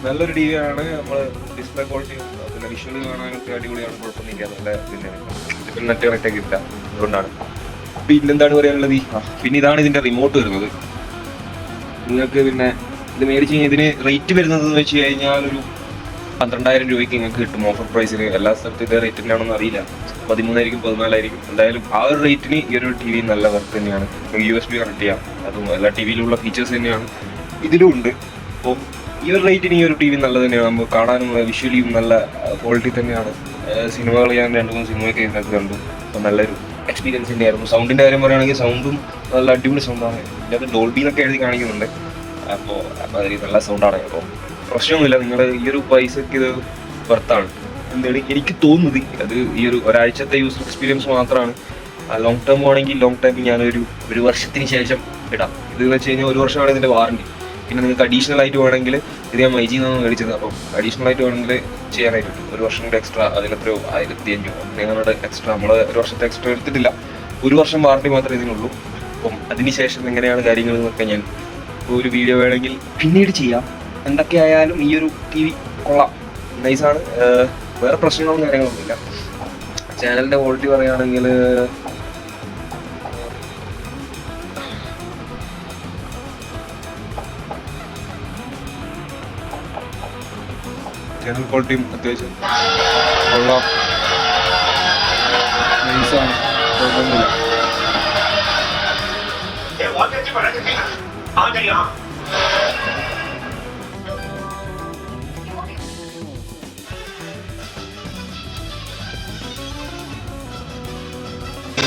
നല്ലൊരു T V ആണ്. നമ്മൾ ഡിസ്പ്ലേ ക്വാളിറ്റിയും പിന്നെ വിഷ്വൽ കാണാനൊക്കെ അടിപൊളിയാണ്, കുഴപ്പമൊന്നുമില്ല. നല്ല പിന്നെ നെറ്റ് കണക്റ്റ് ഒക്കെ ഇല്ല, അതുകൊണ്ടാണ്. പിന്നെ എന്താണ് പറയാനുള്ളത്? പിന്നെ ഇതാണ് ഇതിന്റെ റിമോട്ട് വരുന്നത്. നിങ്ങൾക്ക് പിന്നെ ഇത് മേടിച്ച് കഴിഞ്ഞാൽ ഇതിന് റേറ്റ് വരുന്നത് എന്ന് വെച്ച് കഴിഞ്ഞാൽ ഒരു 12,000 രൂപയ്ക്ക് നിങ്ങൾക്ക് കിട്ടും ഓഫർ പ്രൈസിൽ. എല്ലാ സ്ഥലത്തും ഇതേ റേറ്റിനാണെന്ന് അറിയില്ല, 13,000 14,000. എന്തായാലും ആ ഒരു റേറ്റിന് ഈ ഒരു ടി വി നല്ല വർക്ക് തന്നെയാണ്. USB കണക്ട് ചെയ്യാം, അതും എല്ലാ ടി വിയിലുള്ള ഫീച്ചേഴ്സ് തന്നെയാണ് ഇതിലും ഉണ്ട്. അപ്പോൾ ഈ ഒരു റേറ്റിന് ഈ ഒരു ടി വി നല്ലത് തന്നെയാണ്. നമുക്ക് കാണാനും വിഷ്വലിയും നല്ല ക്വാളിറ്റി തന്നെയാണ്. സിനിമകൾ ഞാൻ 2-3 സിനിമയൊക്കെ ഇതിനകത്ത് കണ്ടു. അപ്പോൾ നല്ലൊരു എക്സ്പീരിയൻസ് തന്നെയായിരുന്നു. സൗണ്ടിൻ്റെ കാര്യം പറയുകയാണെങ്കിൽ സൗണ്ടും നല്ല അടിപൊളി സൗണ്ടാണ്. ഇതിനകത്ത് ഡോൾബി എന്നൊക്കെ എഴുതി കാണിക്കുന്നുണ്ട്. അപ്പോൾ നല്ല സൗണ്ടാണ്. അപ്പോൾ പ്രശ്നമൊന്നുമില്ല, നിങ്ങൾ ഈ ഒരു പൈസക്ക് ഇത് വർത്താണ് എന്താണ് എനിക്ക് തോന്നുന്നത്. അത് ഈ ഒരാഴ്ചത്തെ യൂസർ എക്സ്പീരിയൻസ് മാത്രമാണ്. ലോങ് ടേം ആണെങ്കിൽ ലോങ് ടൈം ഞാനൊരു വർഷത്തിന് ശേഷം ഇടാം. ഇതെന്ന് വെച്ച് കഴിഞ്ഞാൽ 1 വർഷമാണ് ഇതിൻ്റെ വാറണ്ടി. പിന്നെ നിങ്ങൾക്ക് അഡീഷണൽ ആയിട്ട് വേണമെങ്കിൽ ഇത് ഞാൻ മൈജിയിൽ നിന്നാണ് മേടിച്ചത്. അപ്പം അഡീഷണൽ ആയിട്ട് വേണമെങ്കിൽ ചെയ്യാനായിട്ട് 1 വർഷം കൂടെ എക്സ്ട്രാ, അതിലെത്രയോ 1,500 ഞങ്ങളുടെ എക്സ്ട്രാ. നമ്മൾ 1 വർഷത്തെ എക്സ്ട്രാ എടുത്തിട്ടില്ല, 1 വർഷം വാറണ്ടി മാത്രമേ ഇതിനുള്ളൂ. അപ്പം അതിനുശേഷം എങ്ങനെയാണ് കാര്യങ്ങൾ എന്നൊക്കെ ഞാൻ ഒരു വീഡിയോ വേണമെങ്കിൽ പിന്നീട് ചെയ്യാം. എന്തൊക്കെ ആയാലും ഈ ഒരു ടി വി കൊള്ളാം, നൈസാണ്. വേറെ പ്രശ്നങ്ങളും കാര്യങ്ങളൊന്നുമില്ല. ചാനലിൻ്റെ ക്വാളിറ്റി പറയുകയാണെങ്കിൽ ചാനൽ ക്വാളിറ്റിയും അത്യാവശ്യം കൊള്ളാം, നൈസാണ്, കുഴപ്പമൊന്നുമില്ല.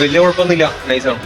വലിയ കുഴപ്പമൊന്നുമില്ല, നൈസാണ്.